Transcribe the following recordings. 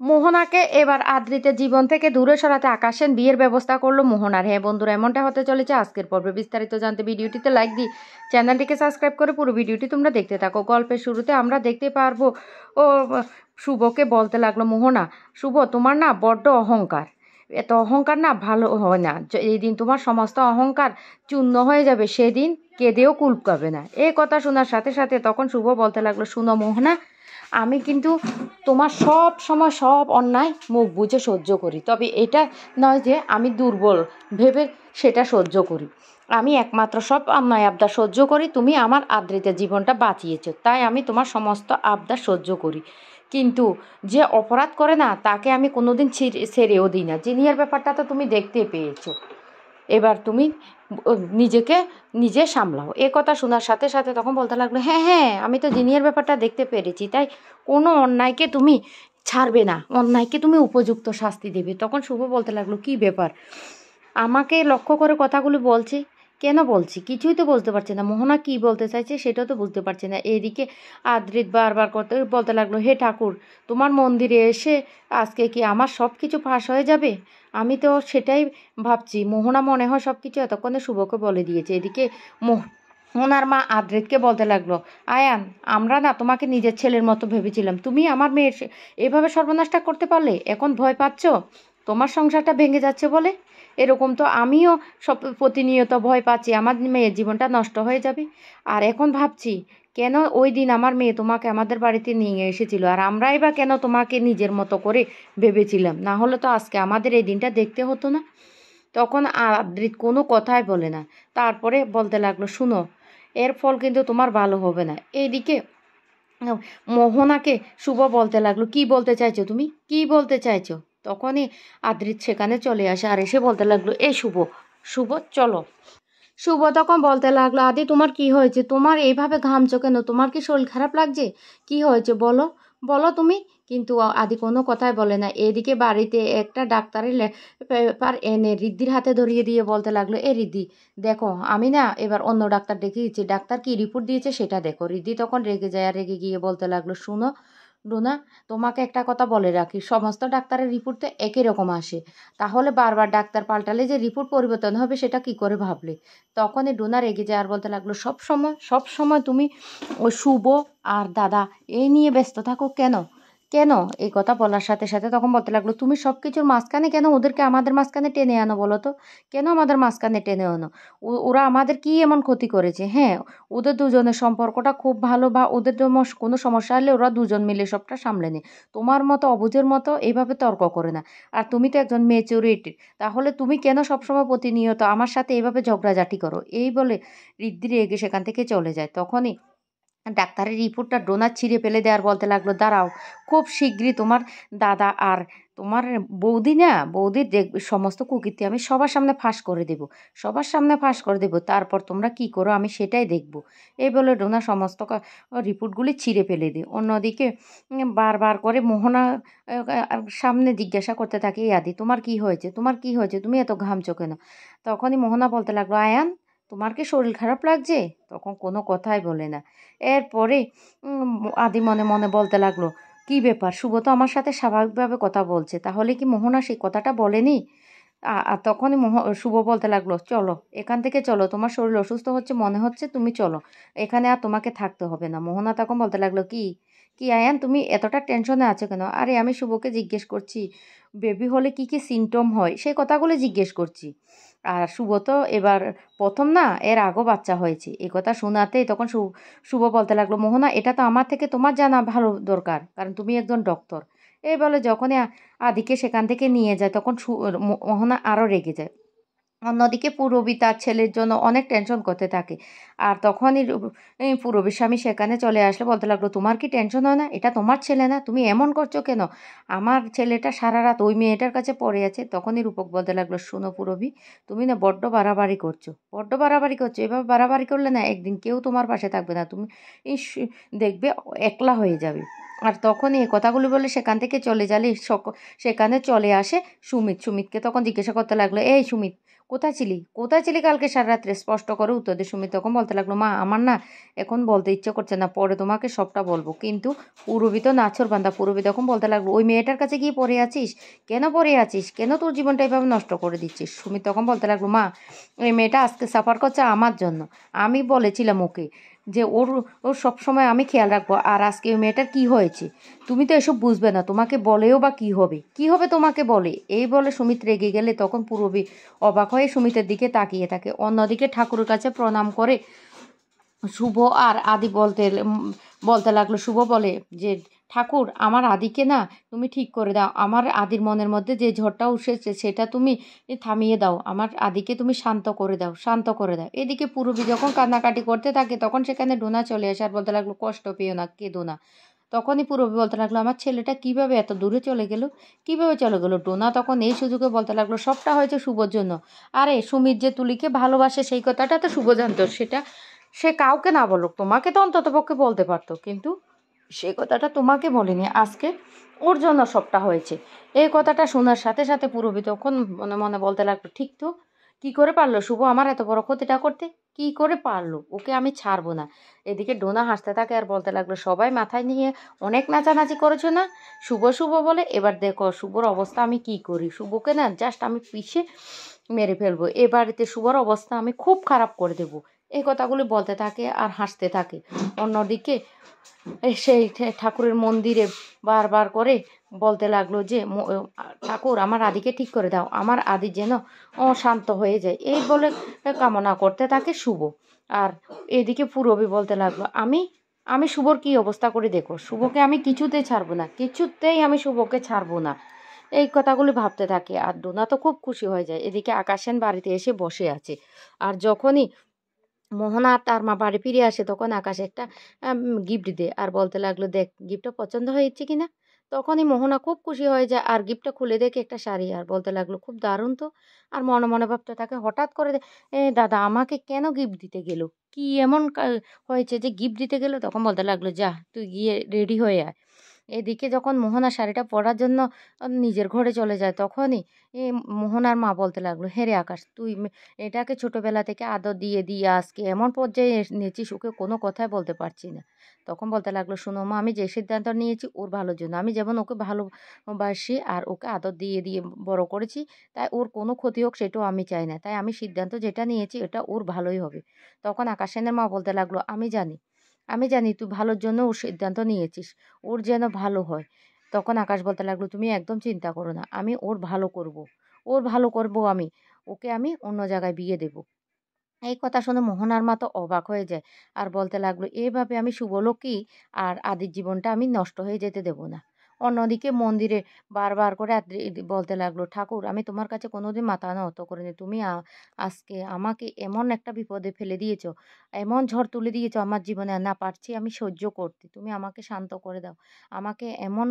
মোহনাকে এবার আদ্রিতের জীবন থেকে দূরে সরাতে আকাশ সেন বিয়ের ব্যবস্থা করলো মোহনার। হ্যাঁ বন্ধুরা, এমনটা হতে চলেছে আজকের পর্বে। বিস্তারিত জানতে ভিডিওটিতে লাইক দিই, চ্যানেলটিকে সাবস্ক্রাইব করে পুরো ভিডিওটি তোমরা দেখতে থাকো। গল্পের শুরুতে আমরা দেখতে পারবো ও শুভকে বলতে লাগলো, মোহনা, শুভ তোমার না বড্ড অহংকার, এত অহংকার না ভালো হয় না। যেদিন তোমার সমস্ত অহংকার চূর্ণ হয়ে যাবে সেদিন কেঁদেও কুল পাবে না। এই কথা শোনার সাথে সাথে তখন শুভ বলতে লাগলো, শুনো মোহনা, আমি কিন্তু তোমার সব সময় সব অন্যায় মুখ বুজে সহ্য করি, তবে এটা নয় যে আমি দুর্বল ভেবে সেটা সহ্য করি। আমি একমাত্র সব অন্যায় আবদার সহ্য করি, তুমি আমার আদ্রিতের জীবনটা বাঁচিয়েছো তাই আমি তোমার সমস্ত আবদার সহ্য করি। কিন্তু যে অপরাধ করে না তাকে আমি কোনোদিন ছেড়েও দিই না। জিনিয়ার ব্যাপারটা তো তুমি দেখতে পেয়েছো, এবার তুমি নিজেকে নিজে সামলাও। এ কথা শোনার সাথে সাথে তখন বলতে লাগলো, হ্যাঁ হ্যাঁ, আমি তো জিনিয়ার ব্যাপারটা দেখতে পেরেছি, তাই কোনো অন্যায়কে তুমি ছাড়বে না, অন্যায়কে তুমি উপযুক্ত শাস্তি দেবে। তখন শুভ বলতে লাগলো, কি ব্যাপার, আমাকে লক্ষ্য করে কথাগুলো বলছি, কেন বলছি কিছুই তো বুঝতে পারছি না। মোহনা কি বলতে চাইছে সেটাও তো বুঝতে পারছি না। এদিকে আদ্রিত বারবার বলতে লাগলো, হে ঠাকুর, তোমার মন্দিরে এসে আজকে কি আমার সব কিছু ফাঁস হয়ে যাবে? আমি তো সেটাই ভাবছি। মোহনা মনে হয় সব কিছু এতক্ষণে শুভকে বলে দিয়েছে। এদিকে মোহনার মা আদ্রিতকে বলতে লাগলো, আয়ান, আমরা না তোমাকে নিজের ছেলের মতো ভেবেছিলাম, তুমি আমার মেয়ের এভাবে সর্বনাশটা করতে পারলে, এখন ভয় পাচ্ছ তোমার সংসারটা ভেঙে যাচ্ছে বলে? এরকম তো আমিও সব প্রতিনিয়ত ভয় পাচ্ছি আমার মেয়ের জীবনটা নষ্ট হয়ে যাবে। আর এখন ভাবছি, কেন ওই দিন আমার মেয়ে তোমাকে আমাদের বাড়িতে নিয়ে এসেছিল, আর আমরাই বা কেন তোমাকে নিজের মতো করে ভেবেছিলাম? না হলে তো আজকে আমাদের এই দিনটা দেখতে হতো না। তখন আদ্রিত কোনো কথাই বলে না। তারপরে বলতে লাগলো, শুনো, এর ফল কিন্তু তোমার ভালো হবে না। এইদিকে মোহনাকে শুভ বলতে লাগলো, কি বলতে চাইছো তুমি, কি বলতে চাইছো? তখনই আদ্রিত সেখানে চলে আসে আর এসে বলতে লাগলো, এ শুভ, শুভ চলো। শুভ তখন বলতে লাগলো, আদি তোমার কি হয়েছে, তোমার এইভাবে ঘামছো কেন, তোমার কি শরীর খারাপ লাগছে, কি হয়েছে বলো, বলো তুমি। কিন্তু আদি কোনো কথাই বলে না। এদিকে বাড়িতে একটা ডাক্তারের পেপার এনে রিদ্ধির হাতে ধরিয়ে দিয়ে বলতে লাগলো, এ রিদ্ধি, দেখো আমি না এবার অন্য ডাক্তার দেখিয়েছি, ডাক্তার কি রিপোর্ট দিয়েছে সেটা দেখো। রিদ্ধি তখন রেগে যায় আর রেগে গিয়ে বলতে লাগলো, শুনো ডোনা, তোমাকে একটা কথা বলে রাখি, সমস্ত ডাক্তারের রিপোর্ট তো একই রকম আসে, তাহলে বারবার ডাক্তার পাল্টালে যে রিপোর্ট পরিবর্তন হবে সেটা কি করে ভাবলে? তখনই ডোনা রেগে যায় আর বলতে লাগলো, সব সময় তুমি ওই শুভ আর দাদা এই নিয়ে ব্যস্ত থাকো কেন, কেন? এই কথা বলার সাথে সাথে তখন বলতে লাগলো, তুমি সব কিছুর মাঝখানে কেন ওদেরকে আমাদের মাঝখানে টেনে আনো বলো তো, কেন আমাদের মাঝখানে টেনে আনো? ওরা আমাদের কি এমন ক্ষতি করেছে? হ্যাঁ, ওদের দুজনের সম্পর্কটা খুব ভালো, বা ওদের কোনো সমস্যা হলে ওরা দুজন মিলে সবটা সামলে নেয়। তোমার মতো অবুঝের মতো এইভাবে তর্ক করে না। আর তুমি তো একজন ম্যাচুরিটি, তাহলে তুমি কেন সবসময় প্রতিনিয়ত আমার সাথে এইভাবে ঝগড়াঝাটি করো? এই বলে ঋদ্ধি রেগে সেখান থেকে চলে যায়। তখনই ডাক্তারের রিপোর্টটা ডোনার ছিঁড়ে ফেলে দেওয়ার বলতে লাগলো, দাঁড়াও, খুব শীঘ্রই তোমার দাদা আর তোমার বৌদি না, বৌদির সমস্ত কুকীর্তি আমি সবার সামনে ফাঁস করে দেব, সবার সামনে ফাঁস করে দেব, তারপর তোমরা কি করো আমি সেটাই দেখব। এই বলে ডোনা সমস্ত রিপোর্টগুলি ছিঁড়ে ফেলে দিই। অন্যদিকে বারবার করে মোহনা সামনে জিজ্ঞাসা করতে থাকে, এই আদি তোমার কি হয়েছে, তোমার কি হয়েছে, তুমি এত ঘামছো কেন? তখনই মোহনা বলতে লাগলো, আয়ান, তোমার কি শরীর খারাপ লাগছে? তখন কোনো কথাই বলে না। এরপরে আদি মনে মনে বলতে লাগলো, কি ব্যাপার, শুভ তো আমার সাথে স্বাভাবিকভাবে কথা বলছে, তাহলে কি মোহনা সেই কথাটা বলেনি? আর তখনই শুভ বলতে লাগলো, চলো এখান থেকে চলো, তোমার শরীর অসুস্থ হচ্ছে মনে হচ্ছে, তুমি চলো, এখানে আর তোমাকে থাকতে হবে না। মোহনা তখন বলতে লাগলো, কি কি আয়ান, তুমি এতটা টেনশনে আছো কেন? আরে আমি শুভকে জিজ্ঞেস করছি বেবি হলে কি কি সিমটম হয় সেই কথাগুলো জিজ্ঞেস করছি। আর শুভ তো এবার প্রথম না, এর আগেও বাচ্চা হয়েছে। এই কথা শোনাতেই তখন শুভ বলতে লাগলো, মোহনা, এটা তো আমার থেকে তোমার জানা ভালো দরকার, কারণ তুমি একজন ডক্টর। এই বলে যখনই আদিকে সেখান থেকে নিয়ে যায় তখন মোহনা আরও রেগে যায়। অন্যদিকে পূরবী তার ছেলের জন্য অনেক টেনশন করতে থাকে। আর তখনই পূরবীর স্বামী সেখানে চলে আসলে বলতে লাগলো, তোমার কি টেনশন হয় না? এটা তোমার ছেলে না, তুমি এমন করছো কেন? আমার ছেলেটা সারা রাত ওই মেয়েটার কাছে পড়ে আছে। তখনই রূপক বলতে লাগলো, শোনো পূরবী, তুমি না বড্ড বাড়াবাড়ি করছো, বড্ড বাড়াবাড়ি করছো, এভাবে বাড়াবাড়ি করলে না একদিন কেউ তোমার পাশে থাকবে না, তুমি দেখবে একলা হয়ে যাবে। আর তখনই এই কথাগুলো বলে সেখান থেকে চলে যালে সেখানে চলে আসে সুমিতকে তখন জিজ্ঞাসা করতে লাগলো, এই সুমিত, কোথায় ছিলি কোথায় ছিলি কালকে সারা রাত্রে? স্পষ্ট করে উত্তর দিয়ে সুমিত তখন বলতে লাগলো, মা আমার না এখন বলতে ইচ্ছে করছে না, পরে তোমাকে সবটা বলবো। কিন্তু পূরবী তো নাছোড়বান্দা। পূরবী তখন বলতে লাগলো, ওই মেয়েটার কাছে গিয়ে পড়ে আছিস? কেন পড়ে আছিস? কেন তোর জীবনটা এভাবে নষ্ট করে দিচ্ছিস? সুমিত তখন বলতে লাগলো, মা ওই মেয়েটা আজকে সাফার করছে আমার জন্য। আমি বলেছিলাম ওকে যে ওর ওর সবসময় আমি খেয়াল রাখবো, আর আজকে ওই মেয়েটার কী হয়েছে? তুমি তো এসব বুঝবে না, তোমাকে বলেও বা কী হবে? কী হবে তোমাকে বলে? এই বলে সুমিত রেগে গেলে তখন পূরবী অবাক হয়ে সুমিতের দিকে তাকিয়ে থাকে। অন্যদিকে ঠাকুরের কাছে প্রণাম করে শুভ আর আদি বলতে লাগলো। শুভ বলে যে, ঠাকুর আমার আদিকে না তুমি ঠিক করে দাও। আমার আদির মনের মধ্যে যে ঝড়টা উঠেছে সেটা তুমি থামিয়ে দাও। আমার আদিকে তুমি শান্ত করে দাও, শান্ত করে দাও। এদিকে পূরবী যখন কান্নাকাটি করতে থাকে তখন সেখানে ডোনা চলে আসে আর বলতে লাগলো, কষ্ট পেও না, কেঁদো না। তখনই পূরবী বলতে লাগলো, আমার ছেলেটা কিভাবে এত দূরে চলে গেল? কিভাবে চলে গেল? ডোনা তখন এই সুযোগে বলতে লাগলো, সবটা হয়েছে শুভর জন্য। আরে সুমিত যে তুলিকে ভালোবাসে সেই কথাটা তো শুভ জানতো, সেটা সে কাউকে না বলুক, তোমাকে তো অন্ততপক্ষে বলতে পারতো, কিন্তু সেই কথাটা তোমাকে বলেনি। আজকে ওর জন্য সবটা হয়েছে। এই কথাটা শোনার সাথে সাথে পূরবী তখন মনে মনে বলতে লাগলো, ঠিক তো, কি করে পারলো শুভ আমার এত বড় ক্ষতিটা করতে? কি করে পারলো? ওকে আমি ছাড়বো না। এদিকে ডোনা হাসতে থাকে আর বলতে লাগলো, সবাই মাথায় নিয়ে অনেক নাচানাচি করেছো না শুভ শুভ বলে, এবার দেখো শুভর অবস্থা আমি কি করি। শুভকে না জাস্ট আমি পিষে মেরে ফেলবো। এ বাড়িতে শুভর অবস্থা আমি খুব খারাপ করে দেবো। এই কথাগুলি বলতে থাকে আর হাসতে থাকে। অন্যদিকে সেই ঠাকুরের মন্দিরে বারবার করে বলতে লাগলো যে, ঠাকুর আমার আদিকে ঠিক করে দাও, আমার আদি যেন শান্ত হয়ে যায়। এই বলে কামনা করতে থাকে শুভ। আর এদিকে পূরবী বলতে লাগলো, আমি আমি শুভর কি অবস্থা করে দেখো, শুভকে আমি কিছুতেই ছাড়বো না, কিছুতেই আমি শুভকে ছাড়বো না। এই কথাগুলি ভাবতে থাকে আর ডোনা তো খুব খুশি হয়ে যায়। এদিকে আকাশেন বাড়িতে এসে বসে আছে। আর যখনই মোহনা আর তার মা বাড়ি ফিরে আসে তখন আকাশ একটা গিফট দেয় আর বলতে লাগলো, দেখ গিফটটা পছন্দ হয়েছে কিনা। তখনই মোহনা খুব খুশি হয়ে যায় আর গিফটটা খুলে দেখে একটা শাড়ি আর বলতে লাগলো, খুব দারুণ তো। আর মনে মনে ভাবতে থাকে, হঠাৎ করে দাদা আমাকে কেন গিফট দিতে গেল? কি এমন হয়েছে যে গিফট দিতে গেল? তখন বলতে লাগলো, যা তুই গিয়ে রেডি হয়ে আয়। এদিকে যখন মোহনা শাড়িটা পরার জন্য নিজের ঘরে চলে যায় তখনই মোহনার মা বলতে লাগলো, হ্যাঁ রে আকাশ, তুই এটাকে ছোটবেলা থেকে আদর দিয়ে দিয়ে আজকে এমন পর্যায়ে নিয়েছিস, ওকে কোনো কথাই বলতে পারছি না। তখন বলতে লাগলো, শোনো মা, আমি যে সিদ্ধান্ত নিয়েছি ওর ভালোর জন্য। আমি যেমন ওকে ভালোবাসি আর ওকে আদর দিয়ে দিয়ে বড় করেছি, তাই ওর কোনো ক্ষতি হোক সেটাও আমি চাই না। তাই আমি সিদ্ধান্ত যেটা নিয়েছি এটা ওর ভালোই হবে। তখন আকাশেনের মা বলতে লাগলো, আমি জানি তুই ভালোর জন্য ওর সিদ্ধান্ত নিয়েছিস, ওর যেন ভালো হয়। তখন আকাশ বলতে লাগলো, তুমি একদম চিন্তা করো না, আমি ওর ভালো করব। ওর ভালো করব আমি। ওকে আমি অন্য জায়গায় বিয়ে দেব। এই কথা শুনে মোহনার মা তো অবাক হয়ে যায় আর বলতে লাগলো, এভাবে আমি শুভলক্ষ্মী আর আদির জীবনটা আমি নষ্ট হয়ে যেতে দেব না। অন্যদিকে মন্দিরে বারবার করে বলতে লাগলো, ঠাকুর আমি তোমার কাছে কোনোদিন মাথা নত করিনি। তুমি আজকে আমাকে এমন একটা বিপদে ফেলে দিয়েছো, এমন ঝড় তুলে দিয়েছো আমার জীবনে, আর না পারছি আমি সহ্য করতে। তুমি আমাকে শান্ত করে দাও। আমাকে এমন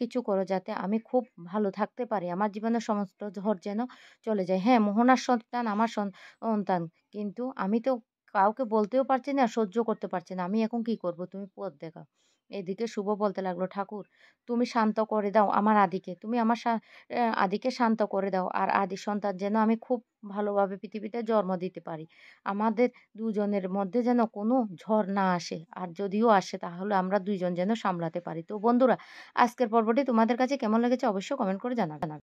কিছু করো যাতে আমি খুব ভালো থাকতে পারি। আমার জীবনের সমস্ত ঝড় যেন চলে যায়। হ্যাঁ, মোহনার সন্তান আমার সন্তান, কিন্তু আমি তো কাউকে বলতেও পারছি না, সহ্য করতে পারছি না। আমি এখন কি করব? তুমি পথ দেখাও। এদিকে শুভ বলতে লাগলো, ঠাকুর তুমি শান্ত করে দাও আমার আদিকে। তুমি আমার আদিকে শান্ত করে দাও। আর আদির সন্তান যেন আমি খুব ভালোভাবে পৃথিবীতে জন্ম দিতে পারি। আমাদের দুজনের মধ্যে যেন কোনো ঝড় না আসে। আর যদিও আসে তাহলে আমরা ২ জন যেন সামলাতে পারি। তো বন্ধুরা, আজকের পর্বটি তোমাদের কাছে কেমন লেগেছে অবশ্যই কমেন্ট করে জানাবে।